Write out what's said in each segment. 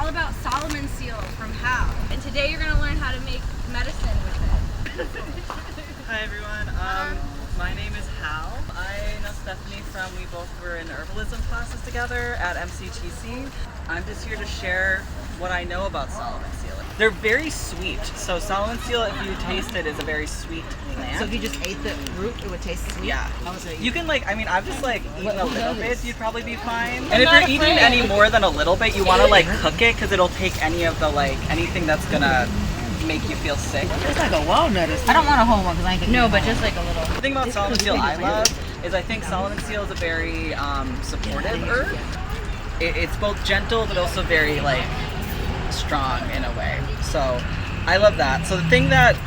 all about Solomon seal from Hal. And today you're gonna learn how to make medicine with it. Hi everyone, my name is Hal. I know Stephanie we both were in herbalism classes together at MCTC. I'm just here to share what I know about Solomon seal. They're very sweet. So Solomon seal, if you taste it, is a very sweet plant. So if you just ate the root, it would taste sweet? Yeah. You can I've just eaten a little bit, you'd probably be fine. And if you're eating any more than a little bit, you want to cook it because it'll take any of the anything that's gonna make you feel sick. It's like a walnut. I don't want a whole one because I ain't gonna No, but just a little. The thing about Solomon seal I love is I think Solomon seal is a very supportive herb. It's both gentle but also very strong in a way. So I love that. So the thing that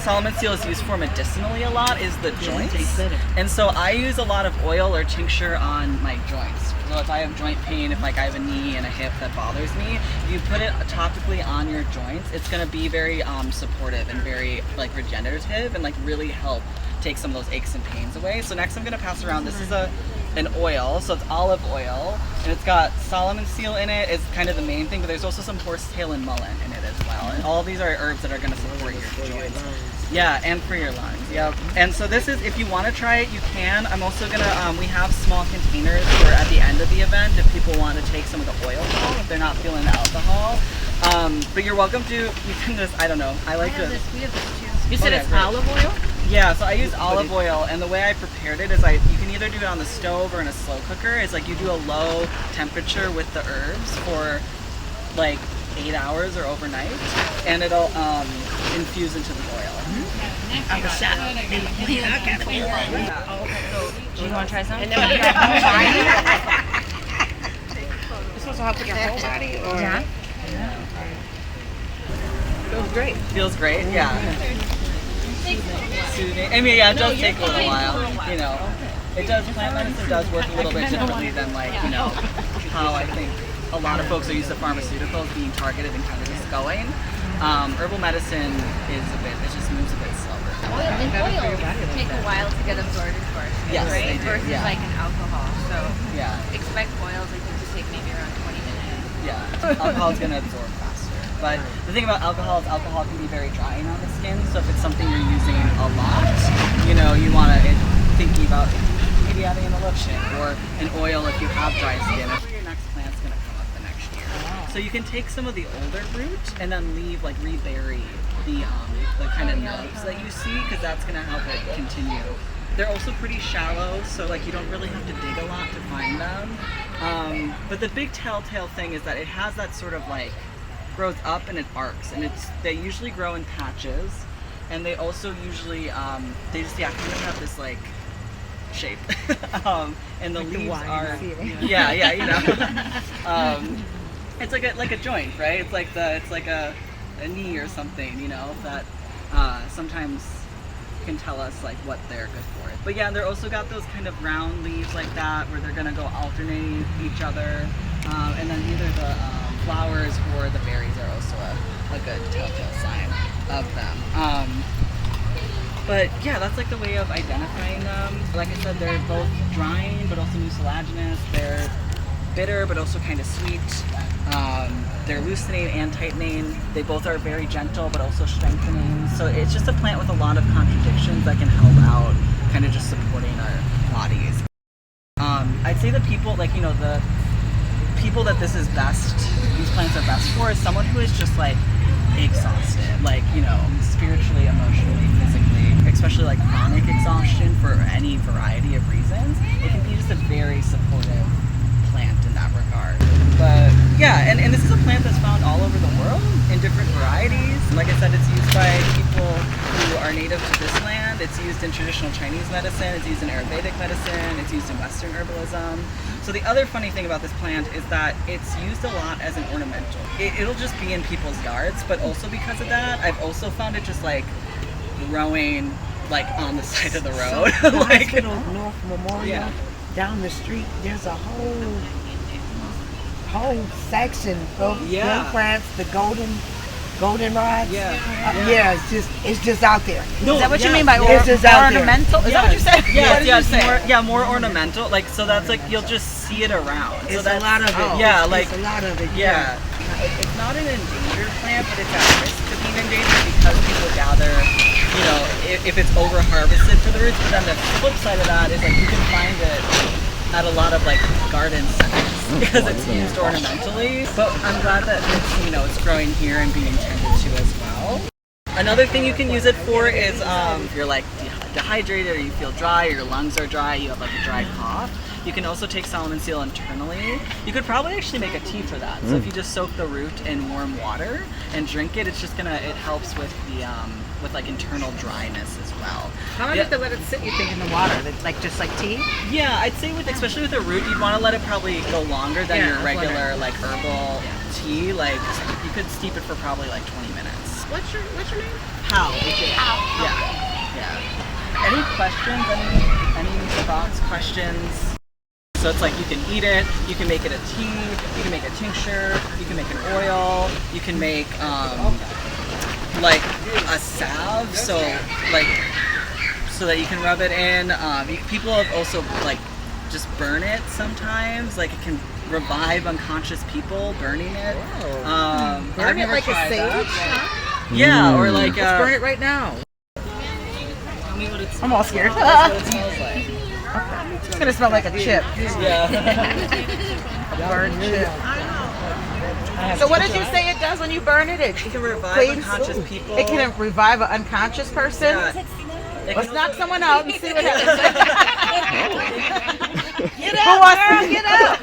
Solomon seal is used for medicinally a lot is the joints. And so I use a lot of oil or tincture on my joints. So if I have joint pain, if I have a knee and a hip that bothers me, if you put it topically on your joints, it's going to be very supportive and very regenerative and really help take some of those aches and pains away. So next I'm going to pass around, this is an oil, so it's olive oil, and it's got Solomon seal in it. It's kind of the main thing, but there's also some horsetail and mullein in it as well. And all of these are herbs that are going to support your joints. Yeah, and for your lungs. Yep. And so this is, if you want to try it, you can. I'm also gonna, we have small containers for at the end of the event if people want to take some of the oil home if they're not feeling the alcohol. But you're welcome to. You can just, I don't know. I like this. We have this too. You said it's olive oil? Yeah, so I use olive oil, and the way I prepared it is you can either do it on the stove or in a slow cooker. It's you do a low temperature with the herbs for 8 hours or overnight, and it'll infuse into the oil. I'm a shot. Do you want to try some? You're supposed to help with your whole body? Or? Yeah. Feels great. Feels great, yeah. Soothing. I mean, yeah, it does take a little while, you know. It does, plant medicine does work a little bit differently than how I think a lot of folks are used to pharmaceuticals being targeted and kind of just going. Herbal medicine is it just moves a bit slower. Oils take a while to get absorbed first, yes, right? They do, Versus yeah. an alcohol. So yeah. Expect oils to take maybe around 20 minutes. Yeah, alcohol is going to absorb faster. But the thing about alcohol is alcohol can be very drying on the skin. So if it's something you're using a lot, you want to thinking about maybe adding a lotion or an oil if you have dry skin. Your next plant's going to come up the next year. So you can take some of the older fruit and then rebury the kind of nubs that you see, because that's going to help it continue. They're also pretty shallow, so you don't really have to dig a lot to find them. But the big telltale thing is that it has that sort of grows up and it arcs, and they usually grow in patches, and they also usually they just kind of have this shape, and the leaves are it's like a joint, right? It's like a knee or something, that sometimes can tell us what they're good for. But yeah, they're also got those kind of round leaves like that where they're gonna go alternating each other, and then either the flowers or the berries are also a good telltale sign of them. But yeah, that's the way of identifying them. Like I said, they're both drying but also mucilaginous. They're bitter but also kind of sweet. They're loosening and tightening. They both are very gentle but also strengthening. So it's just a plant with a lot of contradictions that can help out kind of just supporting our bodies. I'd say the people, the people that these plants are best for is someone who is just exhausted, spiritually, emotionally, physically, especially chronic exhaustion for any variety of reasons. It can be just a very supportive plant in that regard. But yeah, and this is a plant that's found all over the world in different varieties. Like I said, it's used by people who are native to this land. It's used in traditional Chinese medicine, it's used in Ayurvedic medicine, it's used in Western herbalism. So the other funny thing about this plant is that it's used a lot as an ornamental. It'll just be in people's yards, but also because of that, I've also found it just growing on the side of the road. So the hospital, North Memorial, down the street, there's a whole section of young plants, the goldenrods. It's just out there. No, is that what you mean by ornamental? Is that what you said? Yes, more ornamental. So that's you'll just see it around. It's so a lot of it. Yeah, it's a lot of it. Yeah. it's not an endangered plant, but it's at risk to being endangered because people gather, you know, if it's over harvested for the roots. But then the flip side of that is like you can find it at a lot of like garden centers because it's used ornamentally. But I'm glad that it's, you know, it's growing here and being tended to as well. Another thing you can use it for is if you're like dehydrated or you feel dry or your lungs are dry, you have like a dry cough. You can also take Solomon seal internally. You could probably actually make a tea for that. So if you just soak the root in warm water and drink it, it's just gonna, it helps with the with like internal dryness as well. How long do you have to let it sit, you think, in the water? Like just like tea? Yeah, I'd say with, especially with the root, you'd want to let it probably go longer than your regular like herbal tea. Like you could steep it for probably like 20 minutes. What's your name? How? Yeah. Any questions? Any thoughts, questions? So it's like you can eat it, you can make it a tea, you can make a tincture, you can make an oil, you can make like a salve, so that you can rub it in. People have also like just burn it sometimes, like it can revive unconscious people, burning it. Burn it like a sage? Huh? Yeah, or like let's burn it right now. Tell me what it's. I'm all scared. What it smells like. It's gonna smell like a chip. Yeah. Burned chip. So what did you say it does when you burn it? It can revive cleans, unconscious people. It can revive an unconscious person. Yeah. Let's knock someone out and see what happens. Get out, girl, get out.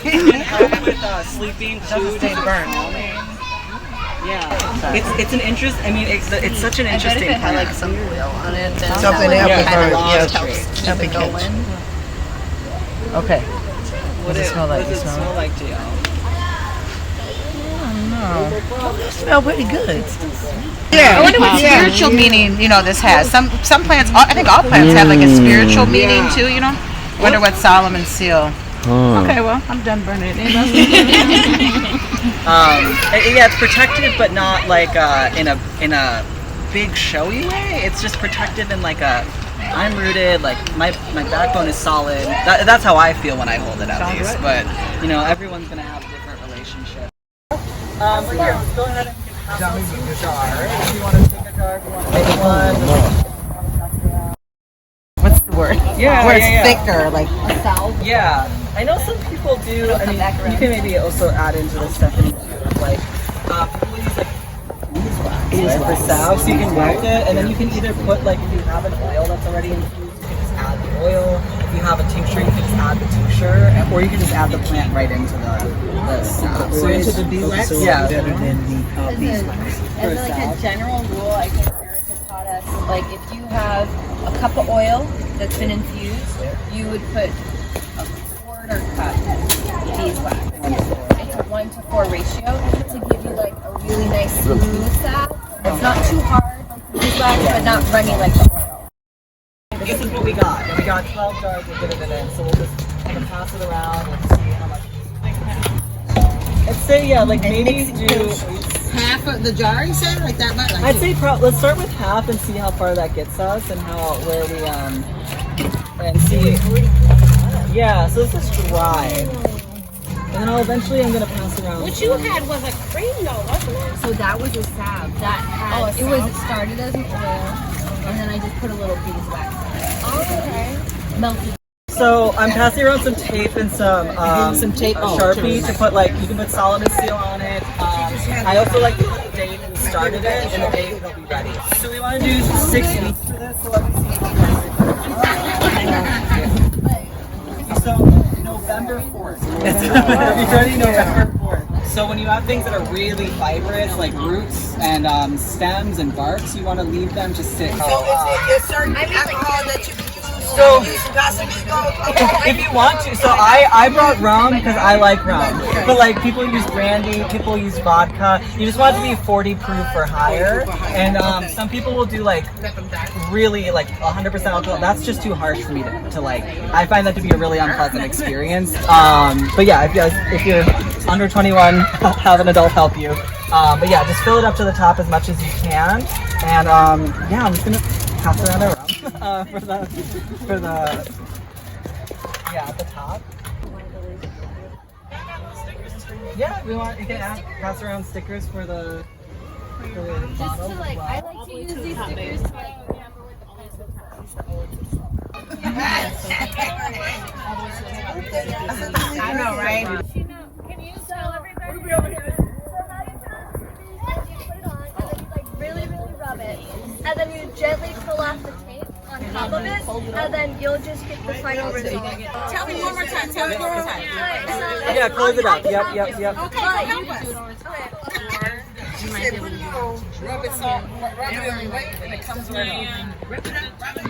It can help with sleeping too. Stay burned. Yeah, it's an interest. I mean, it's such an interesting. I bet if it had like some oil on it, then Something that would else kind of helps keep help it it catch. going. Okay. What does it smell like? What does it smell like to you? It smells pretty good. I wonder what spiritual meaning, you know, this has. Some plants, I think all plants have like a spiritual meaning too, you know. Wonder what Solomon seal. Okay, well, I'm done burning it. Yeah, it's protective, but not like in a big showy way. It's just protective in like a. I'm rooted, like my backbone is solid. That's how I feel when I hold it at least. But you know, everyone's gonna have a different relationship. But here, let's go ahead and pass it to the jar. If you want to take a jar, if you want to make one. What's the word? Yeah, where it's thicker, like a salve. Yeah, I know some people do. I mean, you can maybe also add into the Stephanie too. Like people use like beeswax for salve, so you can whack it, and then you can either put like if you have an oil that's already infused, you can just add the oil. If you have a tincture, you can just add the tincture, or you can just add the plant right into the salve. So into the beeswax? Yeah. Better than the beeswax. As like a general rule, I think Erica taught us, like if you have a cup of oil that's been infused, you would put a quarter cup beeswax. It's a 1-to-4 ratio to give you like a really nice smooth salve. It's not too hard like the beeswax, but not runny like the oil. This is what we got. We got 12 jars of it in, so we'll just kind of pass it around and see how much. I'd say like maybe do half of the jar, you said, like that much. I'd say let's start with half and see how far that gets us and where we and see. Yeah, so this is dry, and then I'm gonna pass it around. What you had was a cream though, wasn't it? So that was a salve. That had, it started as an oil, and then I just put a little beeswax in it. Oh, okay. Melted. So I'm passing around some tape and some tape, Sharpie to put like, you can put Solomon seal on it. I also like to put the date we started it and the date it'll be ready. So we want to do 6 weeks for this, so let me see. So November 4th. Are you ready? November 4th. So when you have things that are really fibrous, like roots and stems and barks, you want to leave them to sit. So is certain alcohol that you can use? So, if you want to, so I brought rum because I like rum. But like people use brandy, people use vodka. You just want it to be 40 proof or higher. And some people will do like really like 100% alcohol. That's just too harsh for me to like. I find that to be a really unpleasant experience. But yeah, if you're under 21, have an adult help you. But yeah, just fill it up to the top as much as you can. And yeah, I'm just gonna pass around our rum. For the at the top. Yeah, we want. You can pass around stickers for the Just bottle. to like, I like to use these stickers to like remember what the plants are. I know, right? Can you tell everybody? So how you turn you put it on, and then you like really, really rub it, and then you gently pull off the tape on top of it, and then you'll just get the final result. Tell me one more time. Tell me one more time. Yeah, close it up. Yep. Okay, help us. She said, put it on, rub it soft, rub it right, and it comes right on. Rub it up, rub it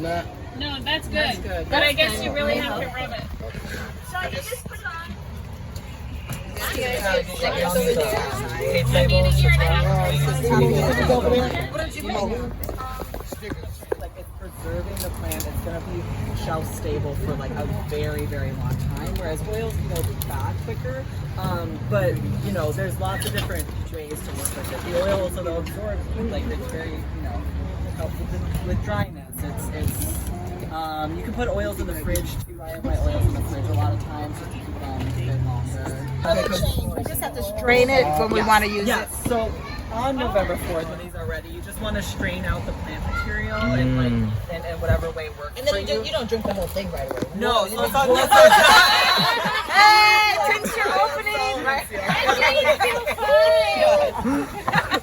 up. No, that's good. But I guess you really have to rub it. So you just put it on. Like it's preserving the plant. It's gonna be shelf stable for like a very, very long time. Whereas oils, bad quicker. But there's lots of different ways to work with it. The oil also though absorbs, like it's very, helps with dryness. It's you can put oils in the fridge too. I have my oils in the fridge a lot of times just to keep them a bit longer. We just have to strain it when we want to use it. Yes. So on November 4th, when these are ready, you just want to strain out the plant material and whatever way works And then for you don't drink the whole thing right away. No, so it's not Hey, tincture opening.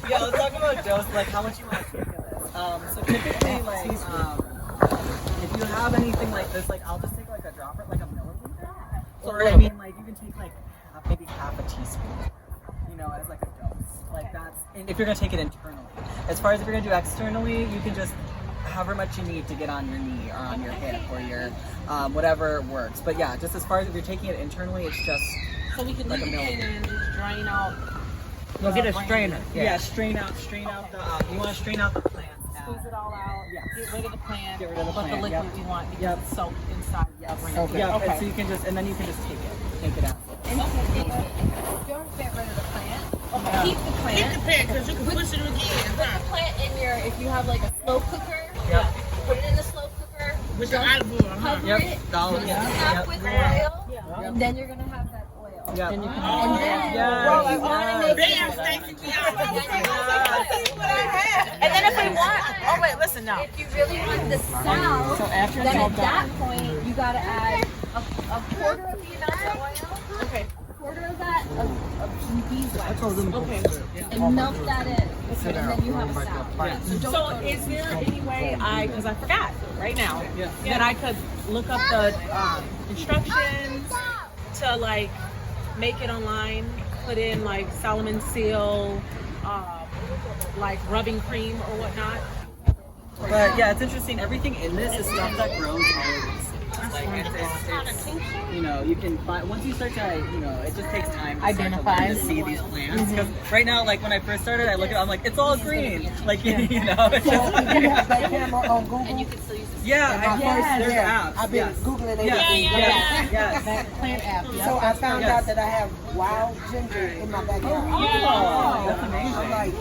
Yeah, let's talk about dose, like how much you want to take of this. So typically, like, if you have anything like this, like I'll just take like a dropper, like a milliliter. Or I mean, like you can take like maybe half a teaspoon, as like a dose. Like that's if you're gonna take it internally. As far as if you're gonna do externally, you can just however much you need to get on your knee or on your hip or your whatever works. But yeah, just as far as if you're taking it internally, it's just So we can like a leave it milliliter. and just drain out. You'll get a strainer. Yeah, strain out the you want to strain out the plants. Squeeze it all out. Yes. Get rid of the plant. Get rid of the but plant, the liquid yep. you want because Yep. it's soaked inside. Yes. Okay. Yeah, Okay. and so you can just take it out. And don't get rid of the plant. Keep the plant. Keep the pen, because you can push it again. Put the plant in if you have like a slow cooker, Yep. put it in the slow cooker. With the olive oil, huh? Cover Yep. it, Dollar. mix it up Yep. with oil, and then you're gonna have that oil. Yeah. And then Yes. you wanna make Bam, it. Stacy. And then if we want, oh wait, listen now. If you really want the sound, So after then it's all at that point you gotta add a quarter of the amount of oil. Okay. Quarter of that of beeswax. Okay. And melt that in. And then you have a sound. So don't So is there any way because I forgot right now, that I could look up the instructions to like make it online, put in like Solomon Seal, like rubbing cream or whatnot? But yeah, it's interesting. Everything in this is stuff that grows always. Like it's you can find once you start to it just takes time to Identify. start to see these plants. Because right now, like when I first started, I look at it, I'm like, it's all green. Like it's just You have that camera on Google? and you can still use the there's apps. I've been Yes. Googling it. Yes. That plant app. So I found out that I have wild ginger in my backyard. Oh, that's amazing. I'm like,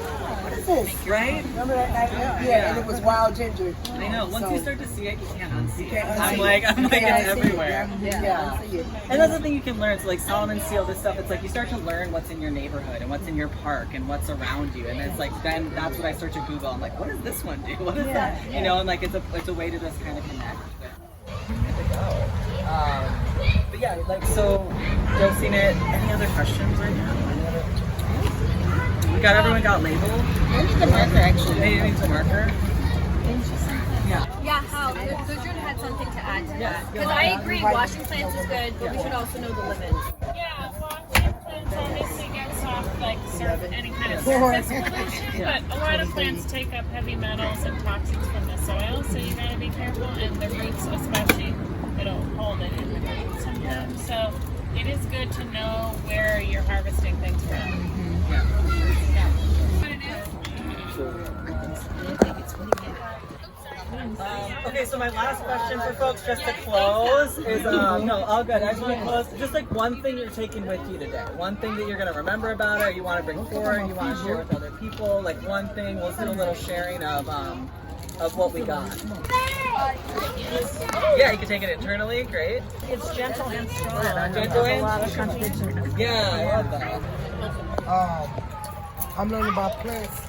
what is this? Right? Remember that night? Yeah, and it was wild ginger. I know. Once So- you start to see it, you can't unsee it. Can't I'm unsee like, it. it's Can't unsee it. everywhere. Yeah, I see it. And that's the thing you can learn. So like Solomon Seal, this stuff. It's like you start to learn what's in your neighborhood and what's in your park and what's around you. And it's like then that's what I start to Google. I'm like, what does this one do? What is that? And like it's a way to just kind of connect. Good to go. But yeah, like so dosing it. Any other questions right now? We got everyone got labeled. I need the marker actually. They need the marker. Yeah. Yeah, how? Gudrun had something to add to that. Because I agree, washing plants is good, but we should also know the limits. Yeah, washing plants obviously gets off like any kind of surface pollution, but a lot of plants take up heavy metals and toxins from the soil, so you gotta be careful, and the roots especially, it'll hold it in the roots sometimes. So it is good to know where you're harvesting things from. Okay, so my last question for folks, just to close, is no, all good. I just want to close. Just like one thing you're taking with you today, one thing that you're gonna remember about it, you want to bring forward, you want to share with other people. people like one thing. We'll do a little sharing of what we got. Yeah, you can take it internally. Great. It's gentle and strong. Gentle and a lot of contradiction. Yeah, I love that. I'm learning about plants.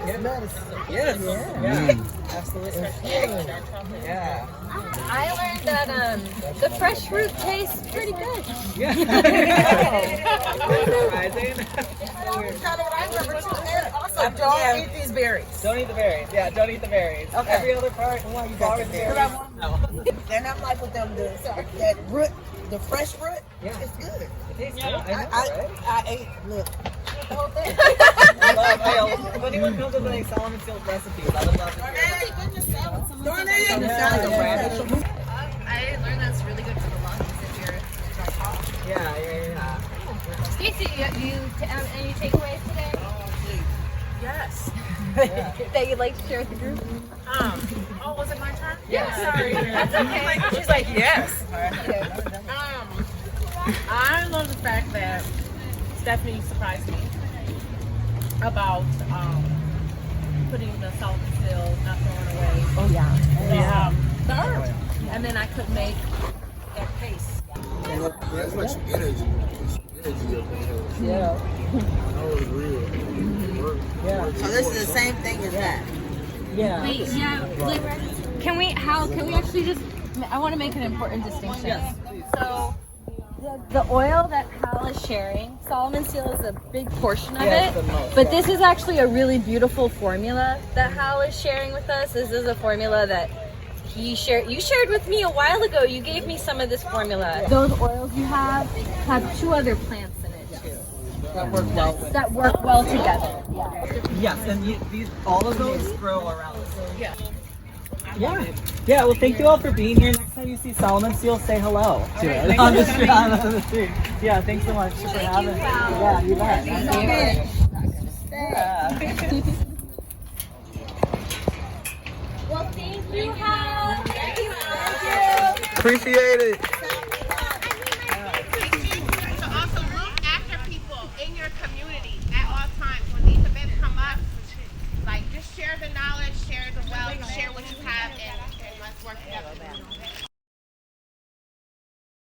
It's medicine. Yes. Yeah. Absolutely. Yeah. I learned that the fresh fruit tastes pretty good. Yeah. Surprising. Also, don't eat these berries. Don't eat the berries. Yeah, don't eat the berries. Okay. Every other part, you got the berries. No. They're not like what them do. Sorry. That root, the fresh root, Yeah. it's good. It tastes good. I know, right? I ate, look, the whole thing. I love, if anyone comes with any Solomon Seal's recipes, I would love to hear it. I learned that's really good for the lungs if you're dry cough. Yeah. Stacey, any takeaways today? Yes. That you'd like to share with the group? Oh, was it my turn? Yeah. Sorry. That's okay. She's like, yes. I love the fact that Stephanie surprised me about putting the salt and still, not throwing away. Oh yeah. The herb. And then I could make that paste. That's like some energy. Energy up in here. Yeah. That was real. Yeah. So this is the same thing as that. Yeah. Wait, yeah. Can we actually just? I want to make an important distinction. Yes. So, the oil that Hal is sharing, Solomon Seal is a big portion of Yeah, it. it's the most, But yeah. this is actually a really beautiful formula that Hal is sharing with us. This is a formula that you shared with me a while ago. You gave me some of this formula. Those oils you have 2 other plants in it too. That works well with. That work well together. Yes, and all of those grow around. Yeah. Yeah, well, thank you all for being here. Next time you see Solomon Seal, say hello to it on the street. Yeah, thanks so much for having me. Yeah, you bet. Yeah. Well, thank you, Hal. Thank you. Appreciate it.